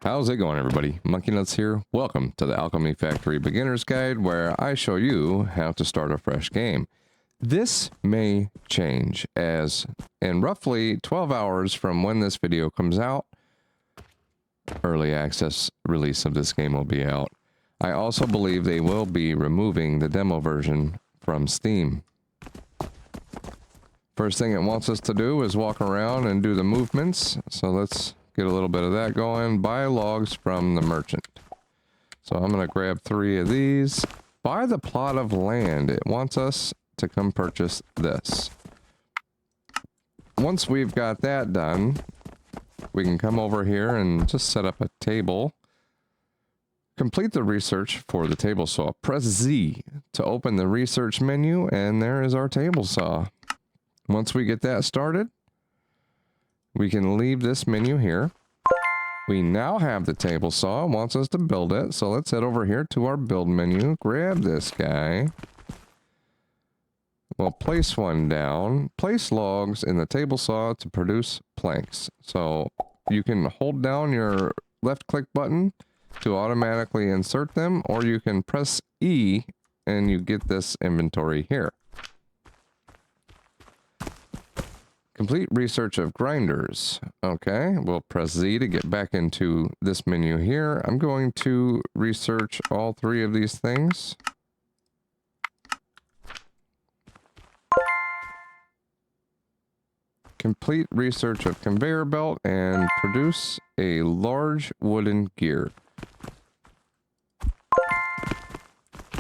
How's it going, everybody? MonkeyNutz here. Welcome to the Alchemy Factory Beginner's Guide, where I show you how to start a fresh game. This may change, as in roughly 12 hours from when this video comes out, early access release of this game will be out. I also believe they will be removing the demo version from Steam. First thing it wants us to do is walk around and do the movements, so let's get a little bit of that going. Buy logs from the merchant. So I'm going to grab 3 of these. Buy the plot of land. It wants us to come purchase this. Once we've got that done, we can come over here and just set up a table. Complete the research for the table saw. Press Z to open the research menu, and there is our table saw. Once we get that started, we can leave this menu here. We now have the table saw. It wants us to build it. So let's head over here to our build menu. Grab this guy. We'll place one down. Place logs in the table saw to produce planks. So you can hold down your left click button to automatically insert them, or you can press E and you get this inventory here. Complete research of grinders. Okay, we'll press Z to get back into this menu here. I'm going to research all 3 of these things. Complete research of conveyor belt and produce a large wooden gear.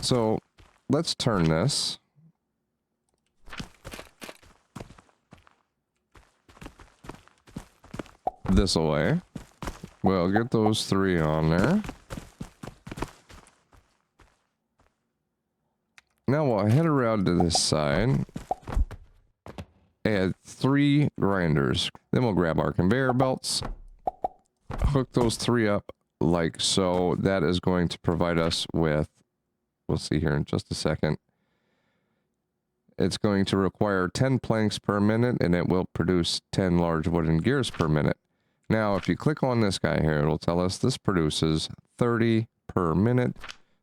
So let's turn this. This away. We'll get those 3 on there. Now we'll head around to this side. Add 3 grinders. Then we'll grab our conveyor belts. Hook those 3 up like so. That is going to provide us with, we'll see here in just a second. It's going to require 10 planks per minute, and it will produce 10 large wooden gears per minute. Now, if you click on this guy here, it'll tell us this produces 30 per minute.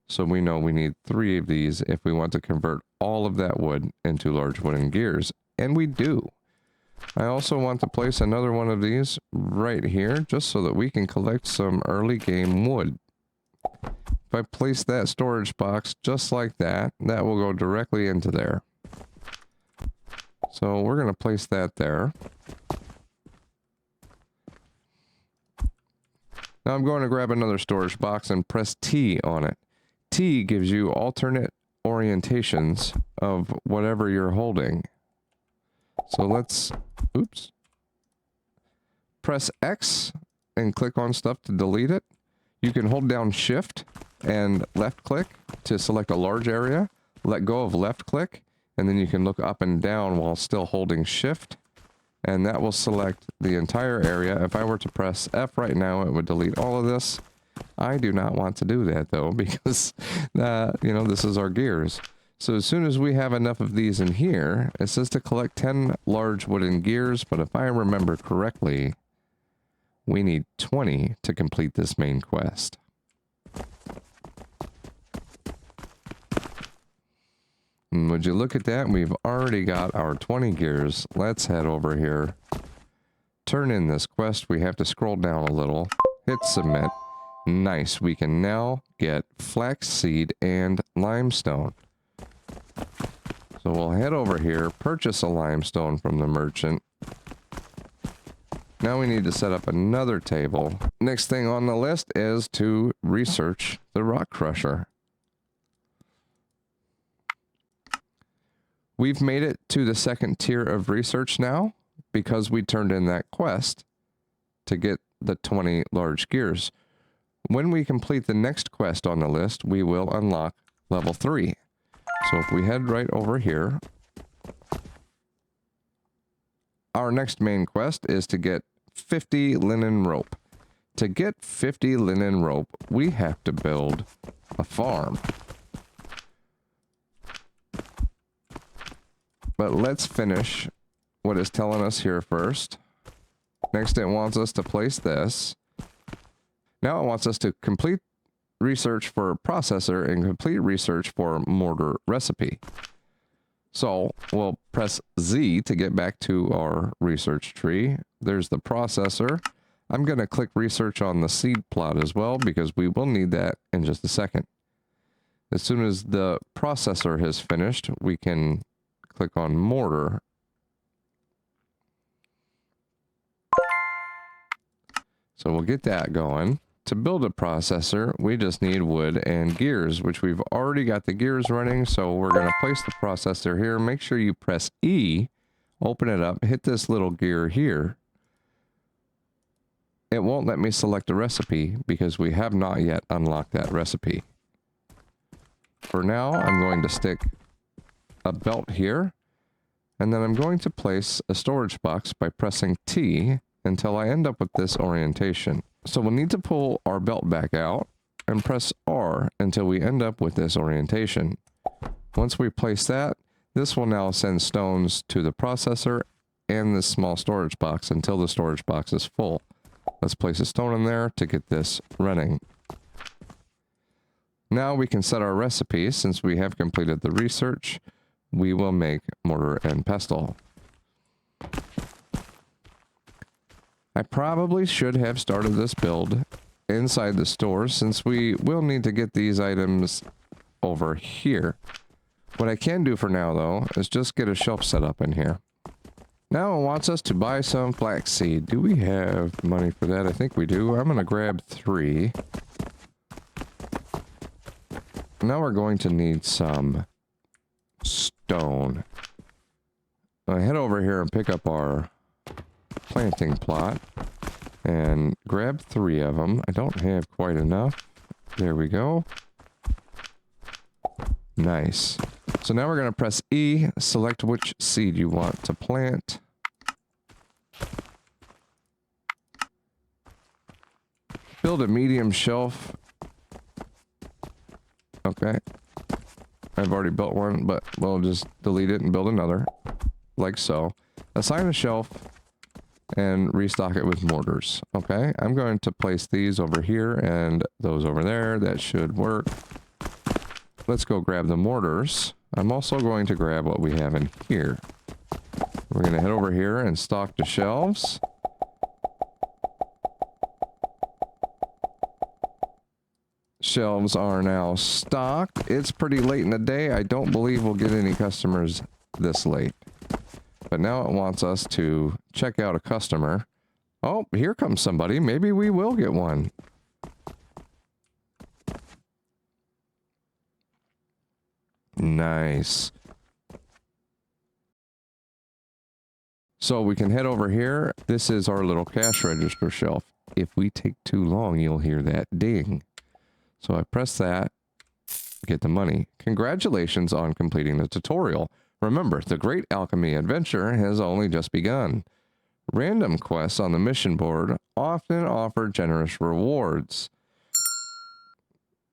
So we know we need 3 of these if we want to convert all of that wood into large wooden gears. And we do. I also want to place another one of these right here, just so that we can collect some early game wood. If I place that storage box just like that, that will go directly into there. So we're going to place that there. Now I'm going to grab another storage box and press T on it. T gives you alternate orientations of whatever you're holding. So let's, oops. Press X and click on stuff to delete it. You can hold down Shift and left click to select a large area. Let go of left click, and then you can look up and down while still holding Shift. And that will select the entire area. If I were to press F right now, it would delete all of this. I do not want to do that, though, because, you know, this is our gears. So as soon as we have enough of these in here, it says to collect 10 large wooden gears, but if I remember correctly, we need 20 to complete this main quest. And would you look at that? We've already got our 20 gears. Let's head over here. Turn in this quest. We have to scroll down a little. Hit submit. Nice. We can now get flaxseed and limestone. So we'll head over here, purchase a limestone from the merchant. Now we need to set up another table. Next thing on the list is to research the rock crusher. We've made it to the 2nd tier of research now because we turned in that quest to get the 20 large gears. When we complete the next quest on the list, we will unlock level 3. So if we head right over here, our next main quest is to get 50 linen rope. To get 50 linen rope, we have to build a farm. But let's finish what it's telling us here first. Next, it wants us to place this. Now it wants us to complete research for processor and complete research for mortar recipe. So we'll press Z to get back to our research tree. There's the processor. I'm going to click research on the seed plot as well because we will need that in just a second. As soon as the processor has finished, we can click on mortar. So we'll get that going. To build a processor, we just need wood and gears, which we've already got the gears running. So we're going to place the processor here. Make sure you press E, open it up, hit this little gear here. It won't let me select a recipe because we have not yet unlocked that recipe. For now, I'm going to stick a belt here, and then I'm going to place a storage box by pressing T until I end up with this orientation. So we'll need to pull our belt back out and press R until we end up with this orientation. Once we place that, this will now send stones to the processor and this small storage box until the storage box is full. Let's place a stone in there to get this running. Now we can set our recipe. Since we have completed the research, we will make mortar and pestle. I probably should have started this build inside the store since we will need to get these items over here. What I can do for now though is just get a shelf set up in here. Now it wants us to buy some flaxseed. Do we have money for that? I think we do. I'm going to grab 3. Now we're going to need some stone. I head over here and pick up our planting plot and grab 3 of them. I don't have quite enough. There we go. Nice. So now we're going to press E, select which seed you want to plant. Build a medium shelf. Okay. I've already built one, but we'll just delete it and build another. Like so. Assign a shelf and restock it with mortars. Okay, I'm going to place these over here and those over there. That should work. Let's go grab the mortars. I'm also going to grab what we have in here. We're going to head over here and stock the shelves. Shelves are now stocked. It's pretty late in the day. I don't believe we'll get any customers this late. But now it wants us to check out a customer. Oh, here comes somebody. Maybe we will get one. Nice. So we can head over here. This is our little cash register shelf. If we take too long, you'll hear that ding. So I press that, get the money. Congratulations on completing the tutorial. Remember, the great alchemy adventure has only just begun. Random quests on the mission board often offer generous rewards.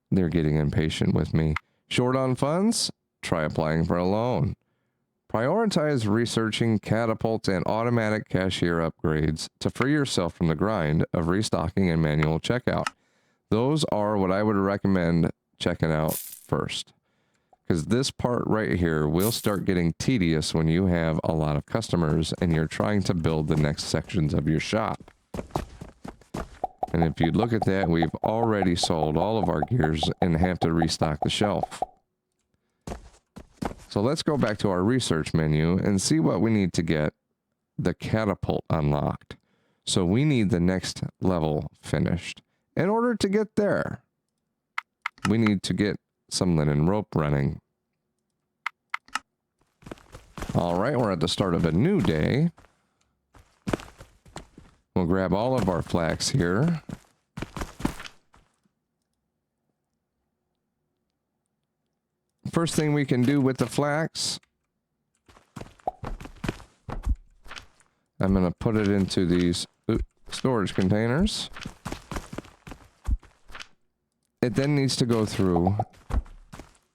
They're getting impatient with me. Short on funds? Try applying for a loan. Prioritize researching catapults and automatic cashier upgrades to free yourself from the grind of restocking and manual checkout. Those are what I would recommend checking out first. Because this part right here will start getting tedious when you have a lot of customers and you're trying to build the next sections of your shop. And if you look at that, we've already sold all of our gears and have to restock the shelf. So let's go back to our research menu and see what we need to get the catapult unlocked. So we need the next level finished. In order to get there, we need to get some linen rope running. All right, we're at the start of a new day. We'll grab all of our flax here. First thing we can do with the flax, I'm going to put it into these storage containers. It then needs to go through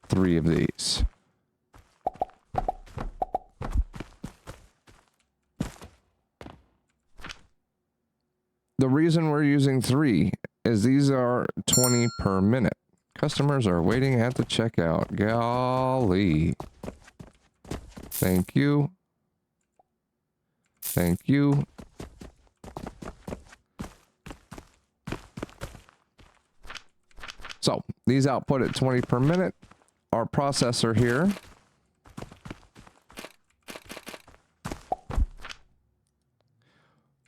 3 of these. The reason we're using 3 is these are 20 per minute. Customers are waiting at the checkout. Golly. Thank you. Thank you. So, these output at 20 per minute. Our processor here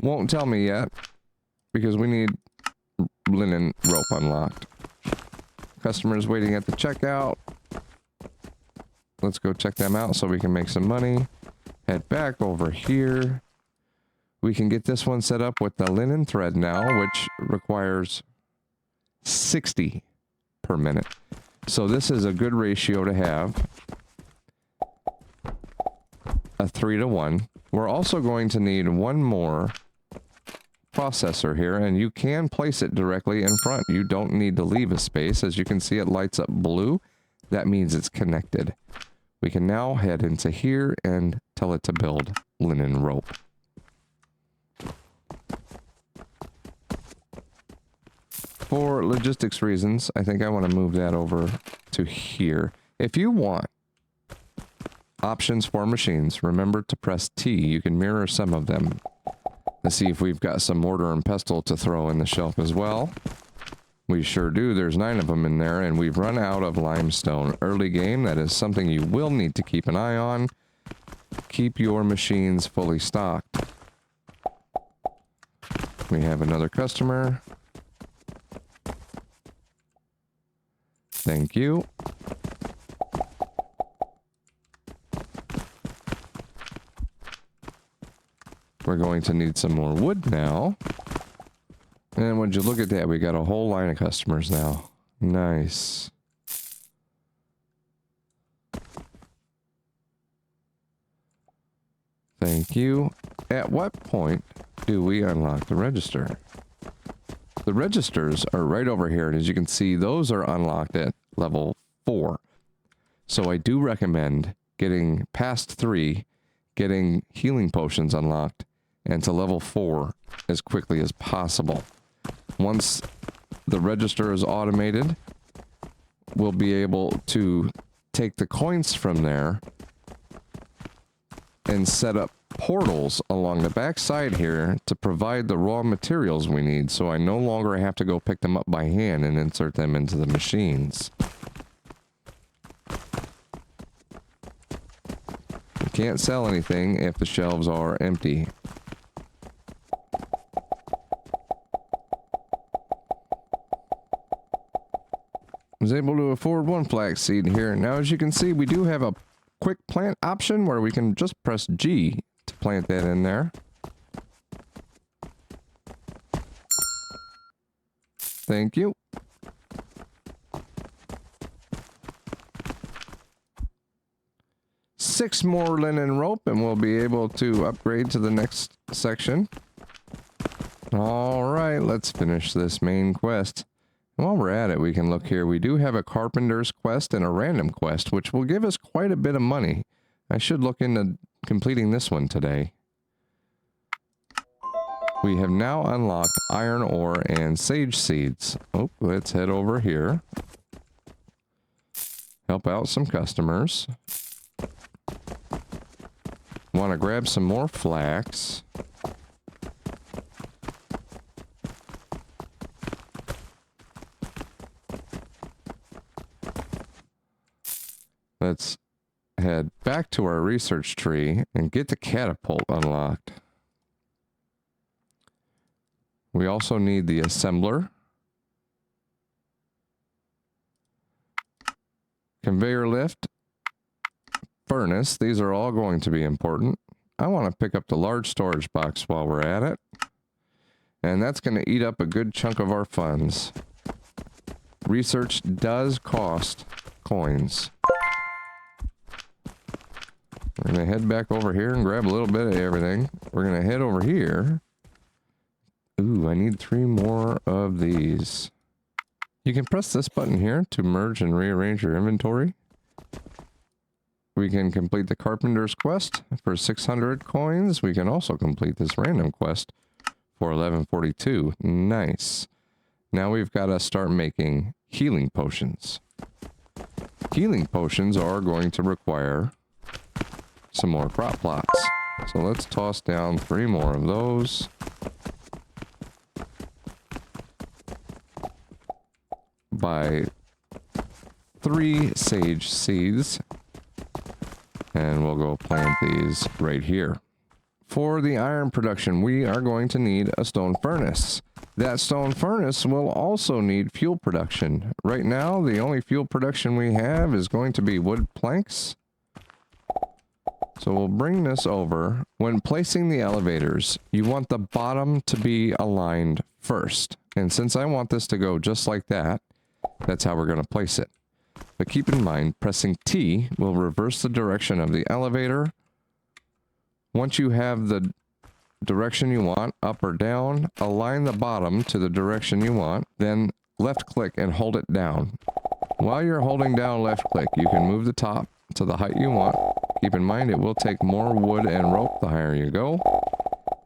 won't tell me yet because we need linen rope unlocked. Customers waiting at the checkout. Let's go check them out so we can make some money. Head back over here. We can get this one set up with the linen thread now, which requires 60 per minute. So this is a good ratio to have. A 3-to-1. We're also going to need one more processor here, and you can place it directly in front. You don't need to leave a space. As you can see, it lights up blue. That means it's connected. We can now head into here and tell it to build linen rope. For logistics reasons, I think I want to move that over to here. If you want options for machines, remember to press T. You can mirror some of them. Let's see if we've got some mortar and pestle to throw in the shelf as well. We sure do. There's 9 of them in there, and we've run out of limestone. Early game, that is something you will need to keep an eye on. Keep your machines fully stocked. We have another customer. Thank you. We're going to need some more wood now. And would you look at that? We got a whole line of customers now. Nice. Thank you. At what point do we unlock the register? The registers are right over here, and as you can see, those are unlocked at level 4. So I do recommend getting past 3, getting healing potions unlocked, and to level 4 as quickly as possible. Once the register is automated, we'll be able to take the coins from there and set up portals along the back side here to provide the raw materials we need, so I no longer have to go pick them up by hand and insert them into the machines. You can't sell anything if the shelves are empty. I was able to afford 1 flaxseed here. Now, as you can see, we do have a quick plant option where we can just press G to plant that in there. Thank you. Six more linen rope and we'll be able to upgrade to the next section. All right, let's finish this main quest. While we're at it, we can look here. We do have a carpenter's quest and a random quest, which will give us quite a bit of money. I should look into completing this one today. We have now unlocked iron ore and sage seeds. Oh, let's head over here. Help out some customers. Want to grab some more flax. Let's head back to our research tree and get the catapult unlocked. We also need the assembler, conveyor lift, furnace. These are all going to be important. I want to pick up the large storage box while we're at it. And that's going to eat up a good chunk of our funds. Research does cost coins. We're going to head back over here and grab a little bit of everything. We're going to head over here. Ooh, I need 3 more of these. You can press this button here to merge and rearrange your inventory. We can complete the carpenter's quest for 600 coins. We can also complete this random quest for 1142. Nice. Now we've got to start making healing potions. Healing potions are going to require some more crop plots. So let's toss down 3 more of those. Buy 3 sage seeds. And we'll go plant these right here. For the iron production, we are going to need a stone furnace. That stone furnace will also need fuel production. Right now, the only fuel production we have is going to be wood planks. So we'll bring this over. When placing the elevators, you want the bottom to be aligned first. And since I want this to go just like that, that's how we're going to place it. But keep in mind, pressing T will reverse the direction of the elevator. Once you have the direction you want, up or down, align the bottom to the direction you want, then left click and hold it down. While you're holding down left click, you can move the top to the height you want. Keep in mind, it will take more wood and rope the higher you go.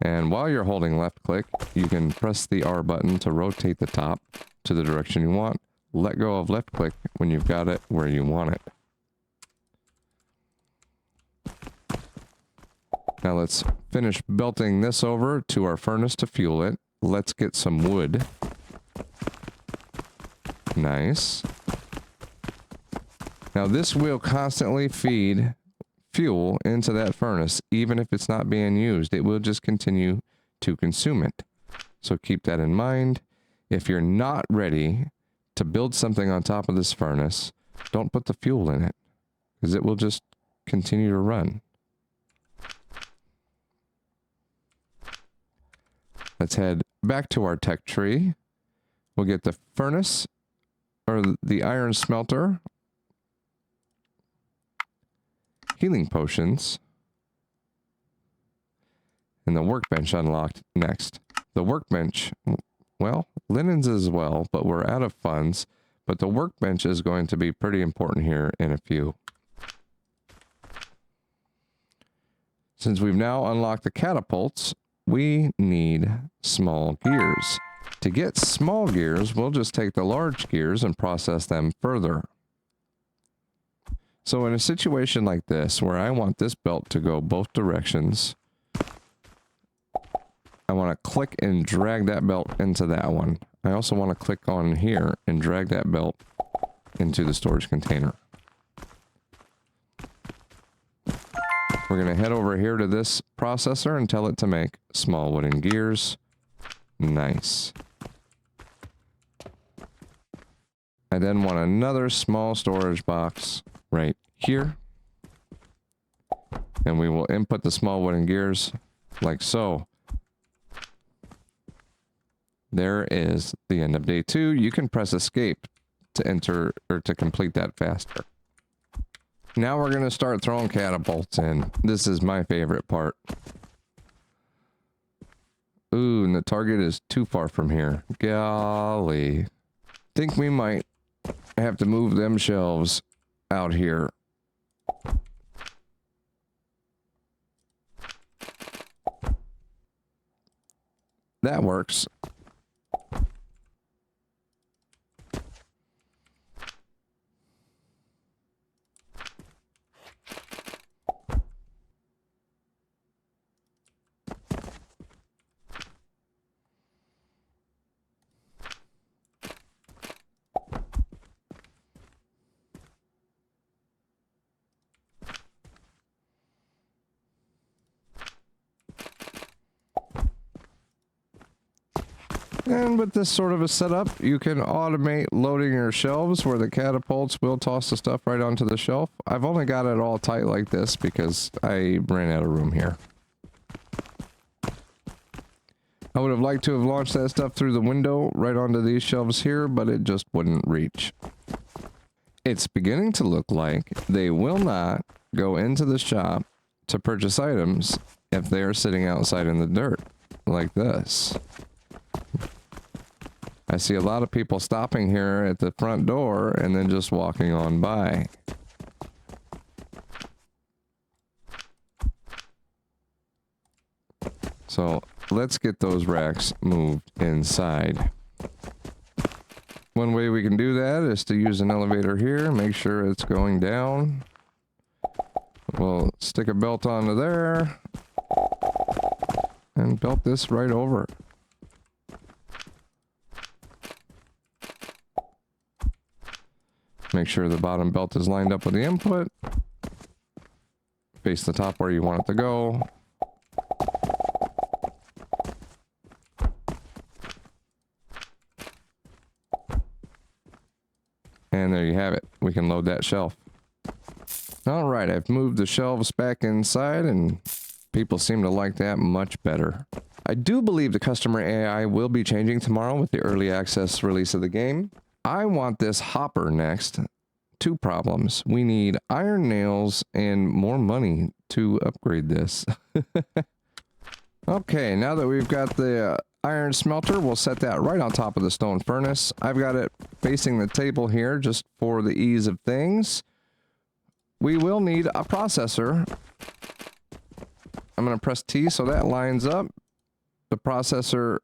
And while you're holding left click, you can press the R button to rotate the top to the direction you want. Let go of left click when you've got it where you want it. Now let's finish belting this over to our furnace to fuel it. Let's get some wood. Nice. Now this will constantly feed fuel into that furnace, even if it's not being used. It will just continue to consume it. So keep that in mind. If you're not ready to build something on top of this furnace, don't put the fuel in it, because it will just continue to run. Let's head back to our tech tree. We'll get the furnace, or the iron smelter, healing potions, and the workbench unlocked next. The workbench, well, linens as well, but we're out of funds. But the workbench is going to be pretty important here in a few. Since we've now unlocked the catapults, we need small gears. To get small gears, we'll just take the large gears and process them further. So in a situation like this, where I want this belt to go both directions, I want to click and drag that belt into that one. I also want to click on here and drag that belt into the storage container. We're going to head over here to this processor and tell it to make small wooden gears. Nice. I then want another small storage box right here. And we will input the small wooden gears like so. There is the end of day 2. You can press escape to enter or to complete that faster. Now we're going to start throwing catapults in. This is my favorite part. Ooh, and the target is too far from here. Golly. Think we might have to move them shelves out here. That works. And with this sort of a setup, you can automate loading your shelves where the catapults will toss the stuff right onto the shelf. I've only got it all tight like this because I ran out of room here. I would have liked to have launched that stuff through the window right onto these shelves here, but it just wouldn't reach. It's beginning to look like they will not go into the shop to purchase items if they are sitting outside in the dirt like this. I see a lot of people stopping here at the front door and then just walking on by. So let's get those racks moved inside. One way we can do that is to use an elevator here, make sure it's going down. We'll stick a belt onto there and belt this right over. Make sure the bottom belt is lined up with the input. Face the top where you want it to go. And there you have it. We can load that shelf. All right, I've moved the shelves back inside and people seem to like that much better. I do believe the customer AI will be changing tomorrow with the early access release of the game. I want this hopper next. 2 problems. We need iron nails and more money to upgrade this. Okay, now that we've got the iron smelter, we'll set that right on top of the stone furnace. I've got it facing the table here just for the ease of things. We will need a processor. I'm going to press T so that lines up. The processor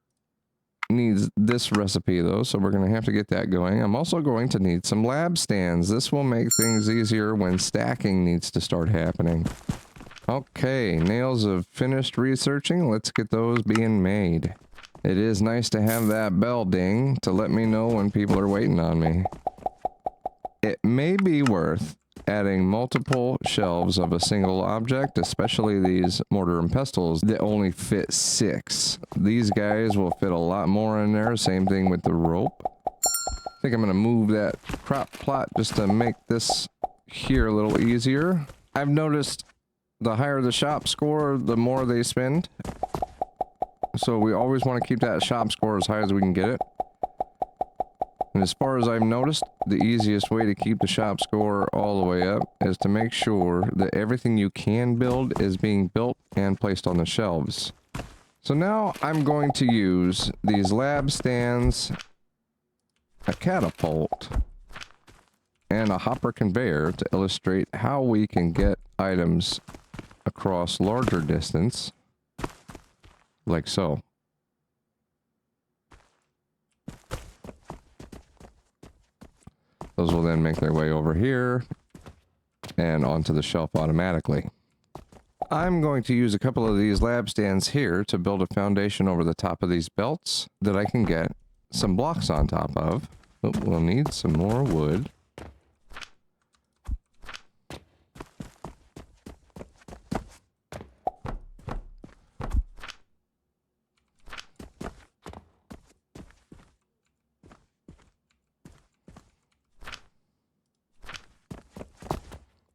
needs this recipe though, so we're going to have to get that going. I'm also going to need some lab stands. This will make things easier when stacking needs to start happening. Okay, nails have finished researching. Let's get those being made. It is nice to have that bell ding to let me know when people are waiting on me. It may be worth adding multiple shelves of a single object, especially these mortar and pestles that only fit 6. These guys will fit a lot more in there. Same thing with the rope. I think I'm going to move that crop plot just to make this here a little easier. I've noticed the higher the shop score, the more they spend. So we always want to keep that shop score as high as we can get it. And as far as I've noticed, the easiest way to keep the shop score all the way up is to make sure that everything you can build is being built and placed on the shelves. So now I'm going to use these lab stands, a catapult, and a hopper conveyor to illustrate how we can get items across larger distance, like so. Those will then make their way over here and onto the shelf automatically. I'm going to use a couple of these lab stands here to build a foundation over the top of these belts that I can get some blocks on top of. Oh, we'll need some more wood.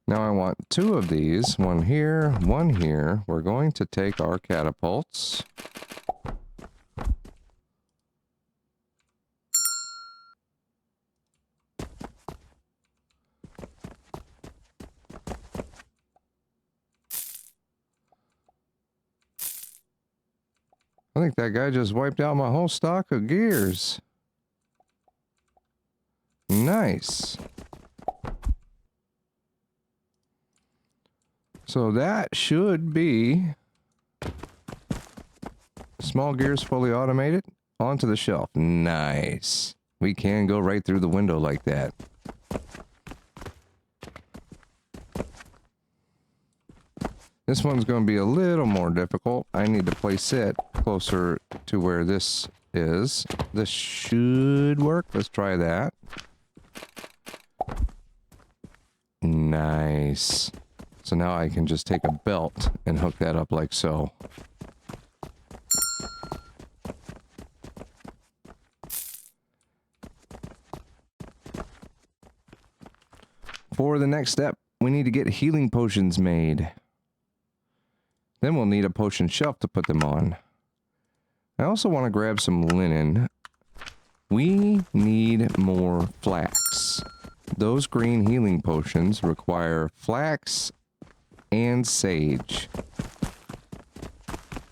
Now I want 2 of these, one here, one here. We're going to take our catapults. I think that guy just wiped out my whole stock of gears. Nice. So that should be small gears fully automated onto the shelf. Nice. We can go right through the window like that. This one's going to be a little more difficult. I need to place it closer to where this is. This should work. Let's try that. Nice. So now I can just take a belt and hook that up like so. For the next step, we need to get healing potions made. Then we'll need a potion shelf to put them on. I also want to grab some linen. We need more flax. Those green healing potions require flax and sage.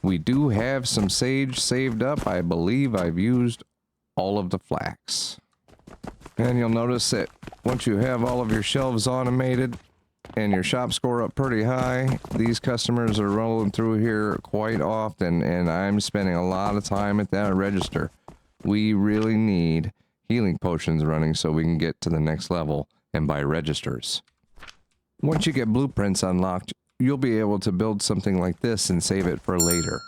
We do have some sage saved up. I believe I've used all of the flax. And you'll notice that once you have all of your shelves automated and your shop score up pretty high, these customers are rolling through here quite often, and I'm spending a lot of time at that register. We really need healing potions running so we can get to the next level and buy registers. Once you get blueprints unlocked, you'll be able to build something like this and save it for later.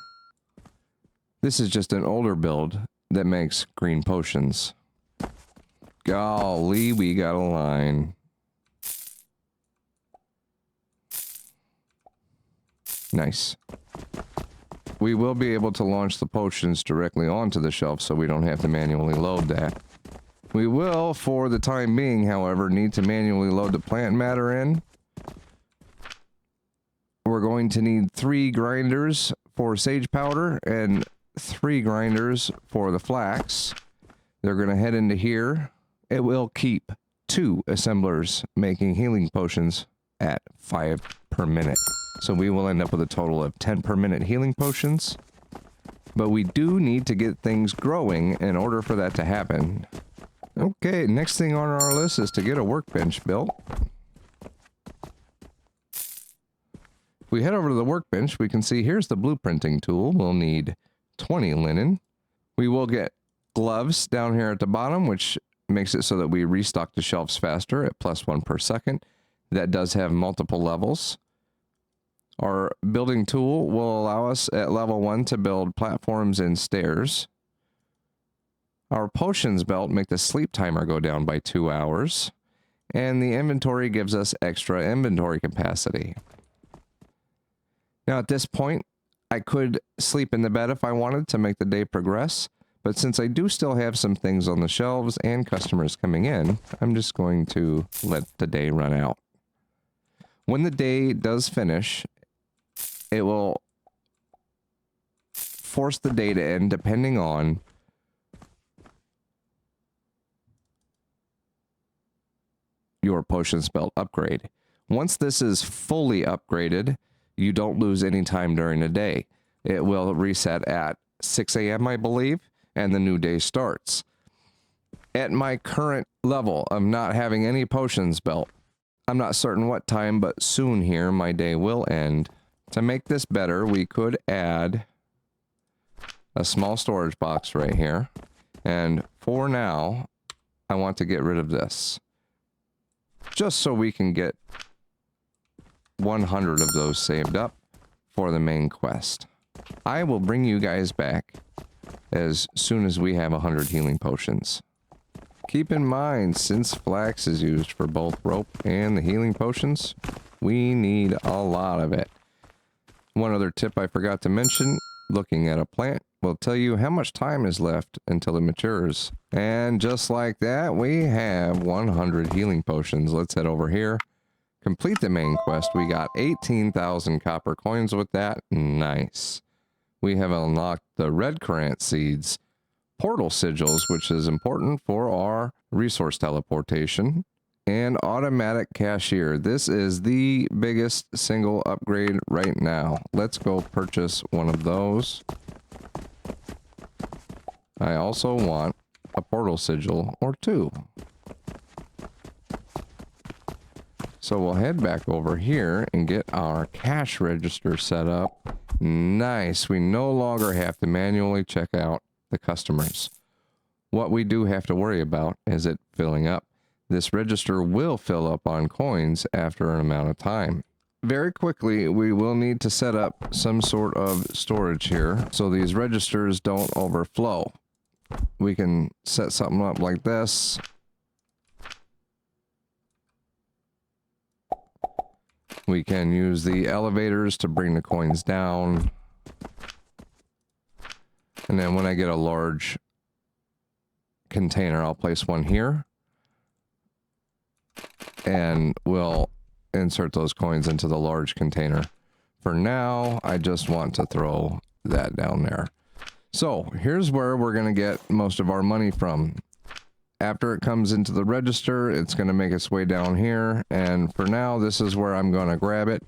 This is just an older build that makes green potions. Golly, we got a line. Nice. We will be able to launch the potions directly onto the shelf so we don't have to manually load that. We will, for the time being, however, need to manually load the plant matter in. We're going to need 3 grinders for sage powder and 3 grinders for the flax. They're going to head into here. It will keep 2 assemblers making healing potions at 5 per minute. So we will end up with a total of 10 per minute healing potions. But we do need to get things growing in order for that to happen. Okay, next thing on our list is to get a workbench built. If we head over to the workbench, we can see here's the blueprinting tool. We'll need 20 linen. We will get gloves down here at the bottom, which makes it so that we restock the shelves faster at +1 per second. That does have multiple levels. Our building tool will allow us at level 1 to build platforms and stairs. Our potions belt make the sleep timer go down by 2 hours. And the inventory gives us extra inventory capacity. Now at this point, I could sleep in the bed if I wanted to make the day progress. But since I do still have some things on the shelves and customers coming in, I'm just going to let the day run out. When the day does finish, it will force the day to end depending on your potions belt upgrade. Once this is fully upgraded, you don't lose any time during the day. It will reset at 6 a.m., I believe, and the new day starts. At my current level of not having any potions belt, I'm not certain what time, but soon here my day will end. To make this better, we could add a small storage box right here. And for now, I want to get rid of this. Just so we can get 100 of those saved up for the main quest. I will bring you guys back as soon as we have 100 healing potions. Keep in mind, since flax is used for both rope and the healing potions, we need a lot of it. One other tip I forgot to mention, looking at a plant will tell you how much time is left until it matures. And just like that, we have 100 healing potions. Let's head over here. Complete the main quest. We got 18,000 copper coins with that. Nice. We have unlocked the red currant seeds, portal sigils, which is important for our resource teleportation, and automatic cashier. This is the biggest single upgrade right now. Let's go purchase one of those. I also want a portal sigil or 2. So we'll head back over here and get our cash register set up. Nice. We no longer have to manually check out the customers. What we do have to worry about is it filling up. This register will fill up on coins after an amount of time. Very quickly, we will need to set up some sort of storage here so these registers don't overflow. We can set something up like this. We can use the elevators to bring the coins down. And then when I get a large container, I'll place one here. And we'll insert those coins into the large container. For now, I just want to throw that down there. So here's where we're going to get most of our money from. After it comes into the register, it's going to make its way down here. And for now, this is where I'm going to grab it.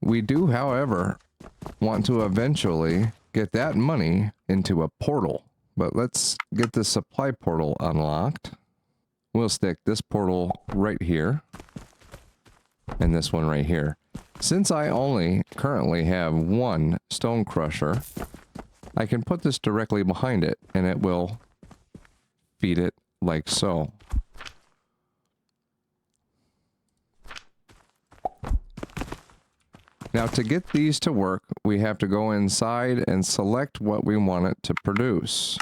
We do, however, want to eventually get that money into a portal. But let's get the supply portal unlocked. We'll stick this portal right here. And this one right here. Since I only currently have 1 stone crusher, I can put this directly behind it and it will feed it like so. Now to get these to work, we have to go inside and select what we want it to produce.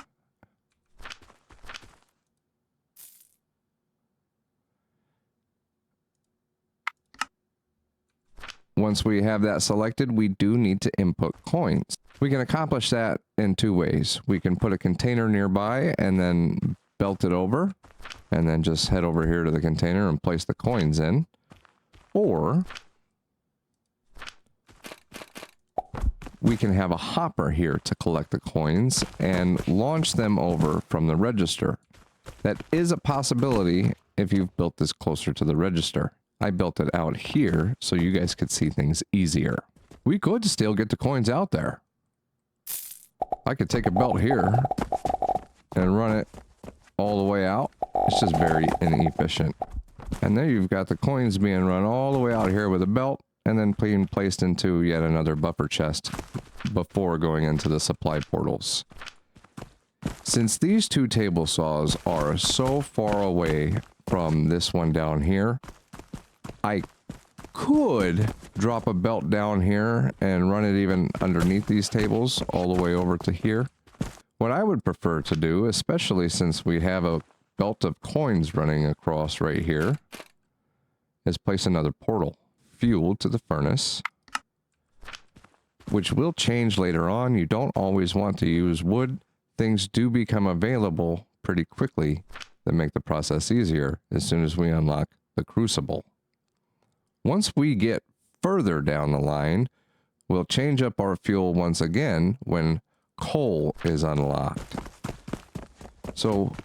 Once we have that selected, we do need to input coins. We can accomplish that in two ways. We can put a container nearby and then belt it over, and then just head over here to the container and place the coins in. Or we can have a hopper here to collect the coins and launch them over from the register. That is a possibility if you've built this closer to the register. I built it out here so you guys could see things easier. We could still get the coins out there. I could take a belt here and run it all the way out. It's just very inefficient. And there you've got the coins being run all the way out here with a belt and then being placed into yet another buffer chest before going into the supply portals. Since these two table saws are so far away from this one down here, I could drop a belt down here and run it even underneath these tables all the way over to here. What I would prefer to do, especially since we have a belt of coins running across right here, is place another portal. Fuel to the furnace, which will change later on. You don't always want to use wood. Things do become available pretty quickly that make the process easier as soon as we unlock the crucible. Once we get further down the line, we'll change up our fuel once again when coal is unlocked. So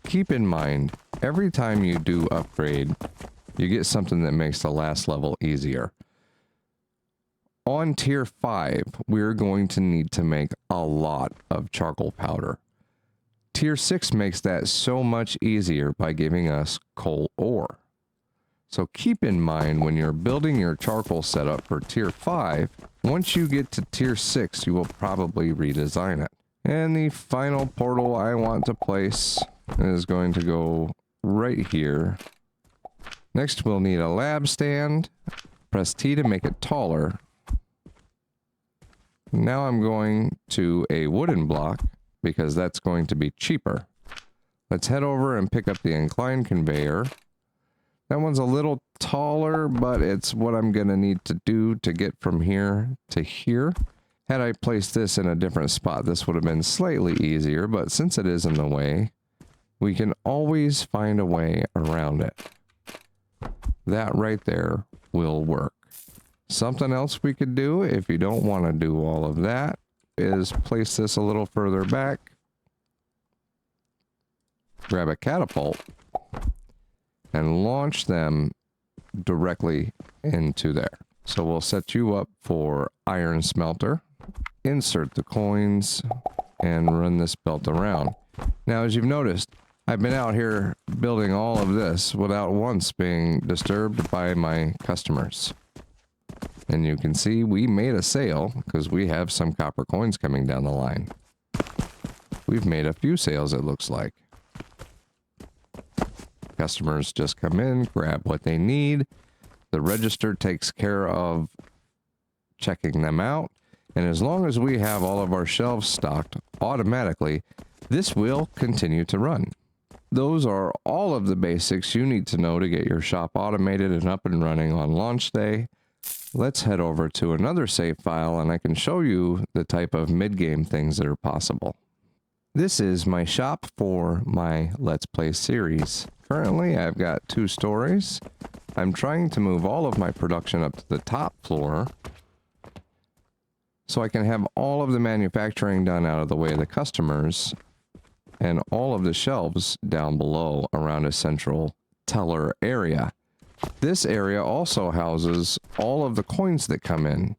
keep in mind, every time you do upgrade, you get something that makes the last level easier. On tier 5, we're going to need to make a lot of charcoal powder. Tier 6 makes that so much easier by giving us coal ore. So keep in mind when you're building your charcoal setup for tier 5, once you get to tier 6, you will probably redesign it. And the final portal I want to place is going to go right here. Next, we'll need a lab stand. Press T to make it taller. Now I'm going to a wooden block because that's going to be cheaper. Let's head over and pick up the incline conveyor. That one's a little taller, but it's what I'm going to need to do to get from here to here. Had I placed this in a different spot, this would have been slightly easier, but since it is in the way, we can always find a way around it. That right there will work. Something else we could do, if you don't want to do all of that, is place this a little further back. Grab a catapult and launch them directly into there. So we'll set you up for iron smelter, insert the coins, and run this belt around. Now, as you've noticed, I've been out here building all of this without once being disturbed by my customers. And you can see we made a sale because we have some copper coins coming down the line. We've made a few sales, it looks like. Customers just come in, grab what they need. The register takes care of checking them out. And as long as we have all of our shelves stocked automatically, this will continue to run. Those are all of the basics you need to know to get your shop automated and up and running on launch day. Let's head over to another save file and I can show you the type of mid-game things that are possible. This is my shop for my Let's Play series. Currently, I've got 2 stories. I'm trying to move all of my production up to the top floor so I can have all of the manufacturing done out of the way of the customers and all of the shelves down below around a central teller area. This area also houses all of the coins that come in.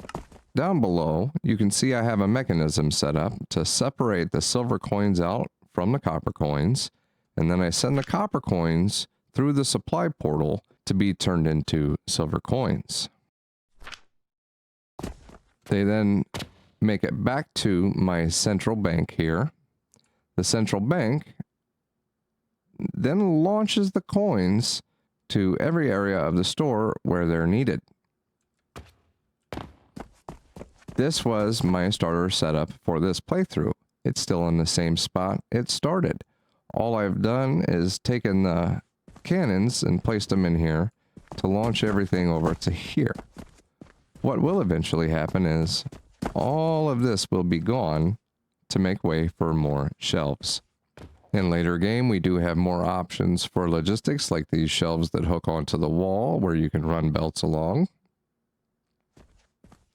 Down below, you can see I have a mechanism set up to separate the silver coins out from the copper coins, and then I send the copper coins through the supply portal to be turned into silver coins. They then make it back to my central bank here. The central bank then launches the coins to every area of the store where they're needed. This was my starter setup for this playthrough. It's still in the same spot it started. All I've done is taken the cannons and placed them in here to launch everything over to here. What will eventually happen is all of this will be gone to make way for more shelves. In later game, we do have more options for logistics, like these shelves that hook onto the wall where you can run belts along.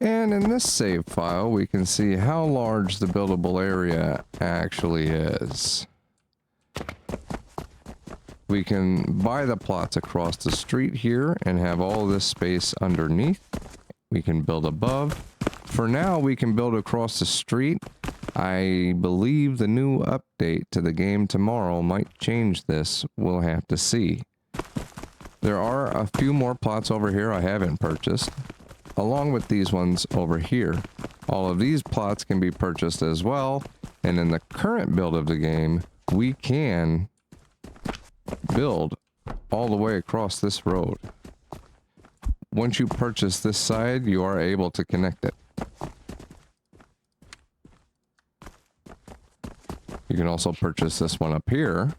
And in this save file, we can see how large the buildable area actually is. We can buy the plots across the street here and have all this space underneath. We can build above. For now, we can build across the street. I believe the new update to the game tomorrow might change this. We'll have to see. There are a few more plots over here I haven't purchased, along with these ones over here. All of these plots can be purchased as well, and in the current build of the game, we can build all the way across this road. Once you purchase this side, you are able to connect it. You can also purchase this one up here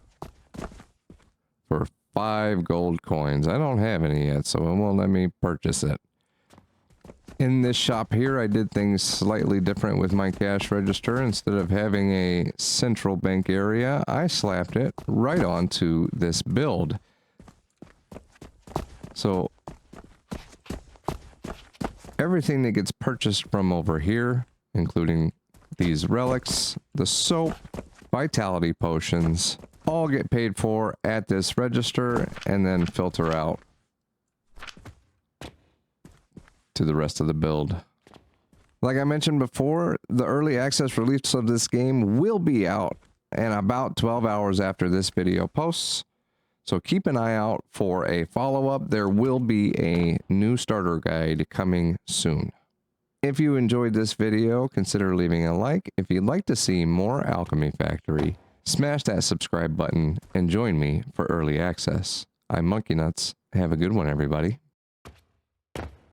for 5 gold coins. I don't have any yet, so it won't let me purchase it. In this shop here, I did things slightly different with my cash register. Instead of having a central bank area, I slapped it right onto this build. So everything that gets purchased from over here, including these relics, the soap, vitality potions, all get paid for at this register and then filter out to the rest of the build. Like I mentioned before, the early access release of this game will be out in about 12 hours after this video posts. So keep an eye out for a follow-up. There will be a new starter guide coming soon. If you enjoyed this video, consider leaving a like. If you'd like to see more Alchemy Factory, smash that subscribe button and join me for early access. I'm MonkeyNutz. Have a good one, everybody.